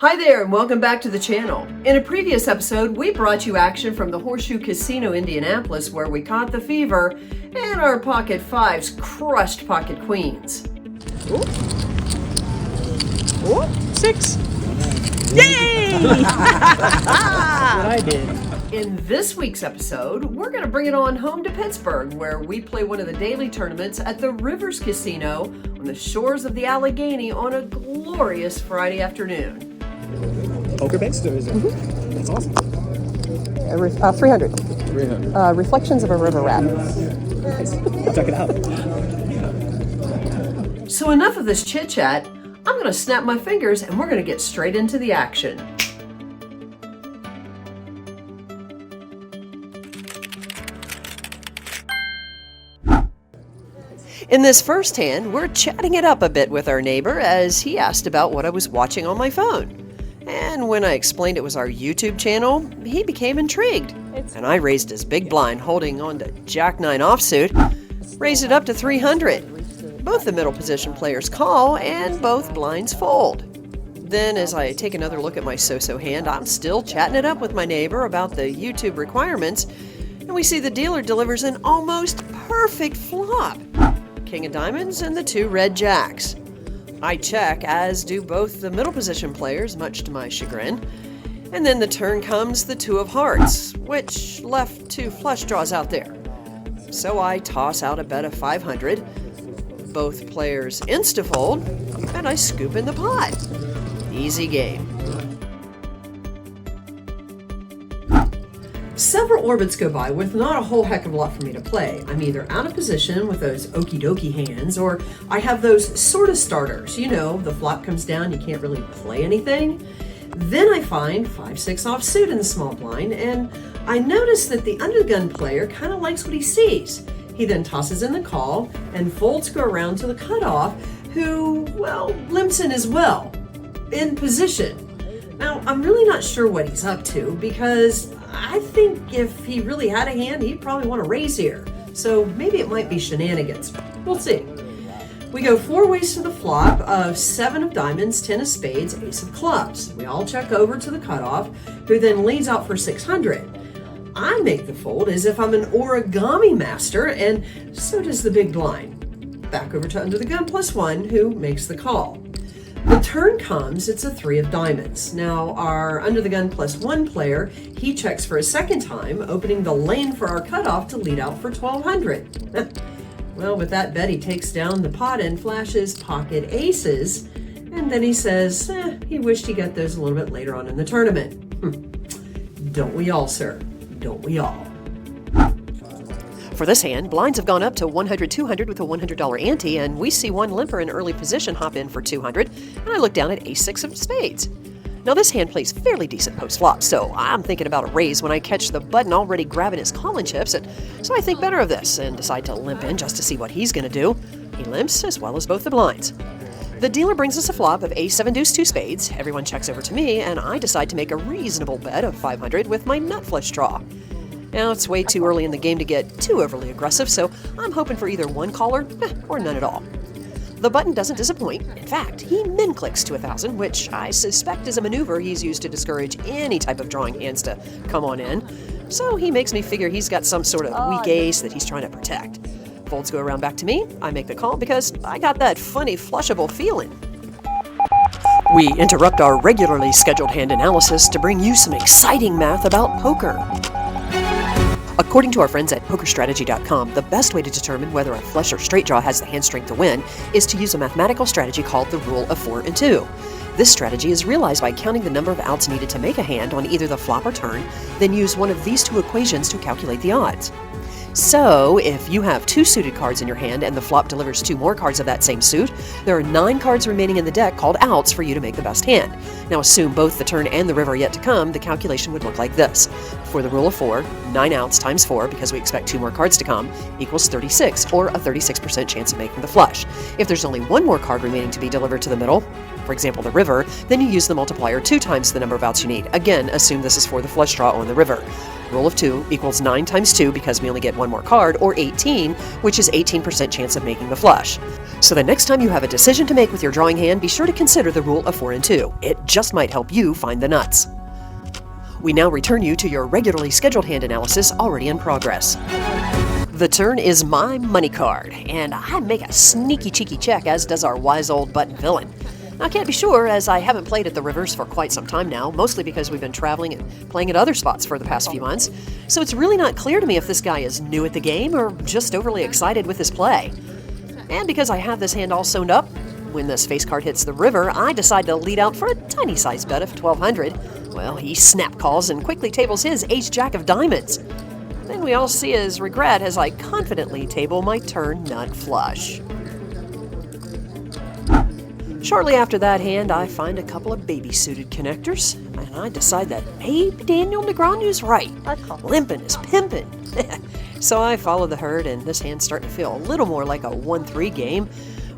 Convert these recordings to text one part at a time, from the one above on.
Hi there and welcome back to the channel. In a previous episode, we brought you action from the Horseshoe Casino, Indianapolis, where we caught the fever and our pocket fives crushed pocket queens. Ooh. Ooh, 6. Yay! That's what I did. In this week's episode, we're going to bring it on home to Pittsburgh, where we play one of the daily tournaments at the Rivers Casino on the shores of the Allegheny on a glorious Friday afternoon. Poker based or is it? Mm-hmm. That's awesome. 300. 300. Reflections of a river rat. Nice. I'll check it out. So enough of this chit chat. I'm going to snap my fingers and we're going to get straight into the action. In this first hand, we're chatting it up a bit with our neighbor as he asked about what I was watching on my phone. And when I explained it was our YouTube channel, he became intrigued. And I raised his big blind, holding on to Jack 9 offsuit, raised it up to 300. Both the middle position players call and both blinds fold. Then as I take another look at my so-so hand, I'm still chatting it up with my neighbor about the YouTube requirements, and we see the dealer delivers an almost perfect flop. King of diamonds and the 2 red jacks. I check, as do both the middle position players, much to my chagrin. And then the turn comes the 2 of hearts, which left 2 flush draws out there. So I toss out a bet of 500. Both players insta-fold, and I scoop in the pot. Easy game. Several orbits go by with not a whole heck of a lot for me to play. I'm either out of position with those okie dokie hands, or I have those sort of starters. You know, the flop comes down, you can't really play anything. Then I find 5-6 offsuit in the small blind, and I notice that the undergun player kind of likes what he sees. He then tosses in the call, and folds go around to the cutoff, who, well, limps in as well, in position. Now, I'm really not sure what he's up to, because I think if he really had a hand, he'd probably want to raise here. So maybe it might be shenanigans. We'll see. We go 4 ways to the flop of 7 of diamonds, 10 of spades, ace of clubs. We all check over to the cutoff, who then leads out for 600. I make the fold as if I'm an origami master, and so does the big blind. Back over to under the gun +1, who makes the call. The turn comes, it's a 3 of diamonds. Now, our under the gun +1 player, he checks for a second time, opening the lane for our cutoff to lead out for 1200. Well, with that bet, he takes down the pot and flashes pocket aces, and then he says he wished he got those a little bit later on in the tournament. Don't we all, sir? Don't we all? For this hand, blinds have gone up to 100-200 with a $100 ante, and we see one limper in early position hop in for 200, and I look down at ace-6 of spades. Now this hand plays fairly decent post-flop, so I'm thinking about a raise when I catch the button already grabbing his calling chips, and so I think better of this and decide to limp in just to see what he's going to do. He limps as well as both the blinds. The dealer brings us a flop of ace-7 deuce 2 spades. Everyone checks over to me, and I decide to make a reasonable bet of 500 with my nut flush draw. Now, it's way too early in the game to get too overly aggressive, so I'm hoping for either one caller or none at all. The button doesn't disappoint. In fact, he min-clicks to 1,000, which I suspect is a maneuver he's used to discourage any type of drawing hands to come on in. So he makes me figure he's got some sort of weak ace that he's trying to protect. Folds go around back to me. I make the call because I got that funny flushable feeling. We interrupt our regularly scheduled hand analysis to bring you some exciting math about poker. According to our friends at PokerStrategy.com, the best way to determine whether a flush or straight draw has the hand strength to win is to use a mathematical strategy called the rule of 4 and 2. This strategy is realized by counting the number of outs needed to make a hand on either the flop or turn, then use one of these 2 equations to calculate the odds. So, if you have 2 suited cards in your hand and the flop delivers 2 more cards of that same suit, there are 9 cards remaining in the deck called outs for you to make the best hand. Now assume both the turn and the river are yet to come, the calculation would look like this. For the rule of 4, 9 outs times 4, because we expect 2 more cards to come, equals 36, or a 36% chance of making the flush. If there's only 1 more card remaining to be delivered to the middle, for example the river, then you use the multiplier 2 times the number of outs you need. Again, assume this is for the flush draw on the river. Rule of 2 equals 9 times 2 because we only get one more card, or 18, which is 18% chance of making the flush. So the next time you have a decision to make with your drawing hand, be sure to consider the rule of 4 and 2. It just might help you find the nuts. We now return you to your regularly scheduled hand analysis already in progress. The turn is my money card, and I make a sneaky cheeky check, as does our wise old button villain. Now, I can't be sure, as I haven't played at the Rivers for quite some time now, mostly because we've been traveling and playing at other spots for the past few months, so it's really not clear to me if this guy is new at the game or just overly excited with his play. And because I have this hand all sewn up, when this face card hits the river, I decide to lead out for a tiny size bet of 1,200. Well, he snap calls and quickly tables his ace-jack of diamonds. Then we all see his regret as I confidently table my turn nut flush. Shortly after that hand, I find a couple of baby-suited connectors, and I decide that maybe Daniel Negreanu's right. Limpin' is pimpin'. So I follow the herd, and this hand's starting to feel a little more like a 1-3 game.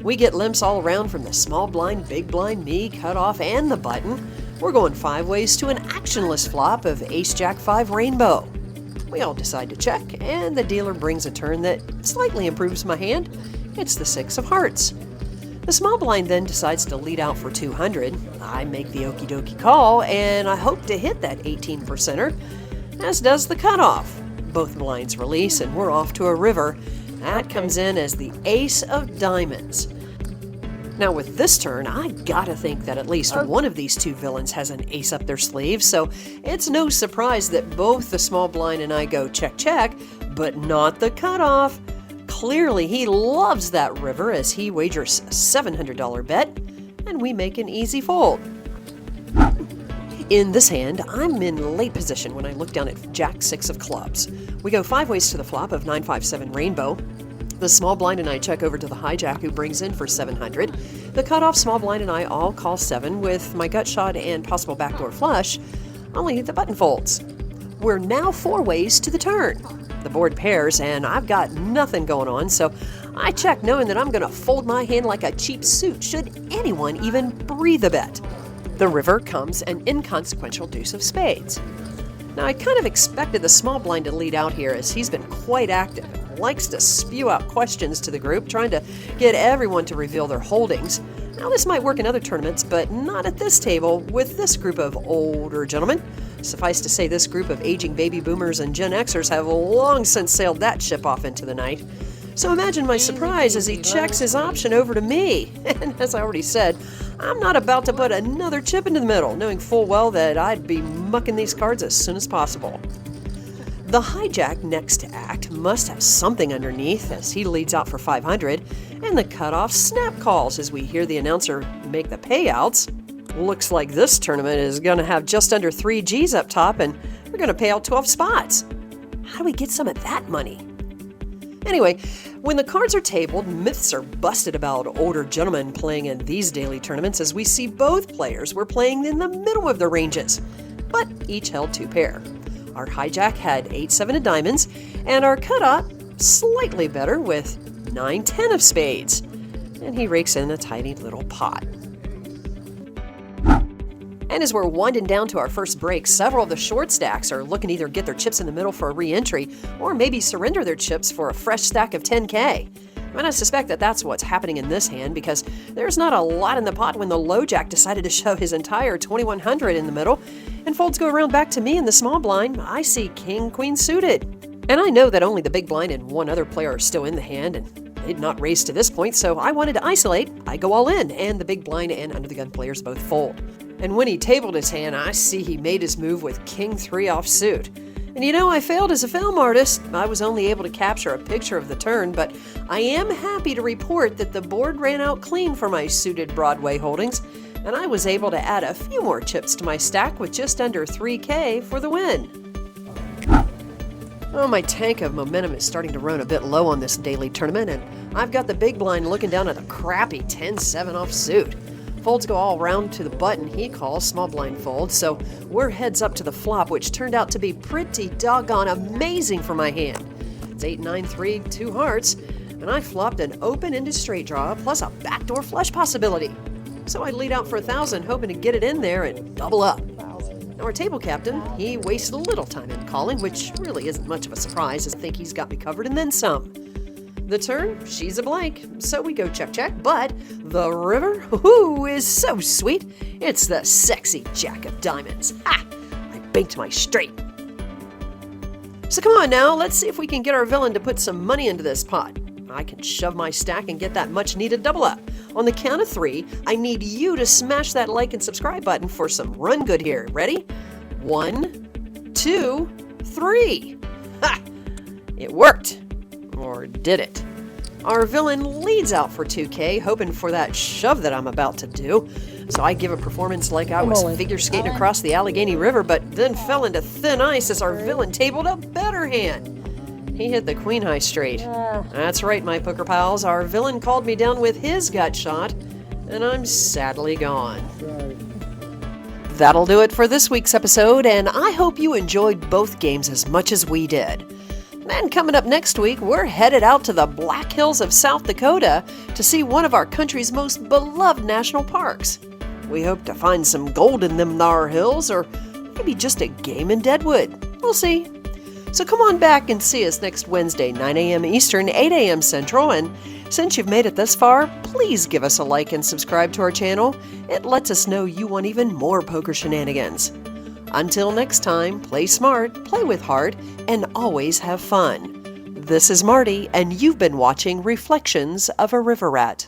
We get limps all around from the small blind, big blind, me, cutoff, and the button. We're going 5 ways to an actionless flop of ace-jack 5 rainbow. We all decide to check, and the dealer brings a turn that slightly improves my hand. It's the 6 of hearts. The small blind then decides to lead out for 200. I make the okie dokie call, and I hope to hit that 18%er, as does the cutoff. Both blinds release, and we're off to a river. That comes in as the ace of diamonds. Now with this turn, I gotta think that at least one of these two villains has an ace up their sleeve, so it's no surprise that both the small blind and I go check check, but not the cutoff. Clearly he loves that river as he wagers a $700 bet, and we make an easy fold. In this hand, I'm in late position when I look down at Jack 6 of clubs. We go 5 ways to the flop of 9-5-7 rainbow. The small blind and I check over to the hijack, who brings in for 700. The cutoff small blind and I all call 7 with my gut shot and possible backdoor flush. Only the button folds. We're now 4 ways to the turn. The board pairs, and I've got nothing going on, so I check knowing that I'm going to fold my hand like a cheap suit should anyone even breathe a bet. The river comes an inconsequential deuce of spades. Now, I kind of expected the small blind to lead out here, as he's been quite active and likes to spew out questions to the group, trying to get everyone to reveal their holdings. Now, this might work in other tournaments, but not at this table with this group of older gentlemen. Suffice to say, this group of aging baby boomers and Gen Xers have long since sailed that ship off into the night. So imagine my surprise as he checks his option over to me. And as I already said, I'm not about to put another chip into the middle, knowing full well that I'd be mucking these cards as soon as possible. The hijack next to act must have something underneath, as he leads out for 500, and the cutoff snap calls as we hear the announcer make the payouts. Looks like this tournament is going to have just under 3 G's up top, and we're going to pay out 12 spots. How do we get some of that money? Anyway, when the cards are tabled, myths are busted about older gentlemen playing in these daily tournaments, as we see both players were playing in the middle of their ranges, but each held 2 pair. Our hijack had 8-7 of diamonds, and our cutoff slightly better with 9-10 of spades, and he rakes in a tiny little pot. And as we're winding down to our first break, several of the short stacks are looking to either get their chips in the middle for a re-entry or maybe surrender their chips for a fresh stack of 10K. And I suspect that that's what's happening in this hand, because there's not a lot in the pot when the low jack decided to shove his entire 2100 in the middle, and folds go around back to me in the small blind. I see king queen suited. And I know that only the big blind and one other player are still in the hand, and they'd not raised to this point, so I wanted to isolate. I go all in, and the big blind and under the gun players both fold. And when he tabled his hand, I see he made his move with king 3 offsuit. And you know, I failed as a film artist. I was only able to capture a picture of the turn, but I am happy to report that the board ran out clean for my suited Broadway holdings, and I was able to add a few more chips to my stack with just under 3K for the win. Oh, my tank of momentum is starting to run a bit low on this daily tournament, and I've got the big blind looking down at a crappy 10-7 offsuit. Folds go all round to the button he calls, small blind fold, so we're heads up to the flop, which turned out to be pretty doggone amazing for my hand. It's 8-9-3, 2 hearts, and I flopped an open-ended straight draw plus a backdoor flush possibility. So I lead out for 1,000, hoping to get it in there and double up. Now, our table captain, he wasted a little time in calling, which really isn't much of a surprise, as I think he's got me covered and then some. The turn, she's a blank, so we go check, but the river, ooh, is so sweet. It's the sexy jack of diamonds. Ha! I banked my straight. So come on now, let's see if we can get our villain to put some money into this pot. I can shove my stack and get that much-needed double up. On the count of 3, I need you to smash that like and subscribe button for some run good here. Ready? 1, 2, 3. Ha! It worked. Or did it? Our villain leads out for 2K, hoping for that shove that I'm about to do. So I give a performance like I was figure skating across the Allegheny River, but then fell into thin ice as our villain tabled a better hand. He hit the queen high straight. That's right, my poker pals. Our villain called me down with his gut shot, and I'm sadly gone. That'll do it for this week's episode, and I hope you enjoyed both games as much as we did. And coming up next week, we're headed out to the Black Hills of South Dakota to see one of our country's most beloved national parks. We hope to find some gold in them thar hills, or maybe just a game in Deadwood. We'll see. So come on back and see us next Wednesday, 9 a.m. Eastern, 8 a.m. Central, and since you've made it this far, please give us a like and subscribe to our channel. It lets us know you want even more poker shenanigans. Until next time, play smart, play with heart, and always have fun. This is Marty, and you've been watching Reflections of a River Rat.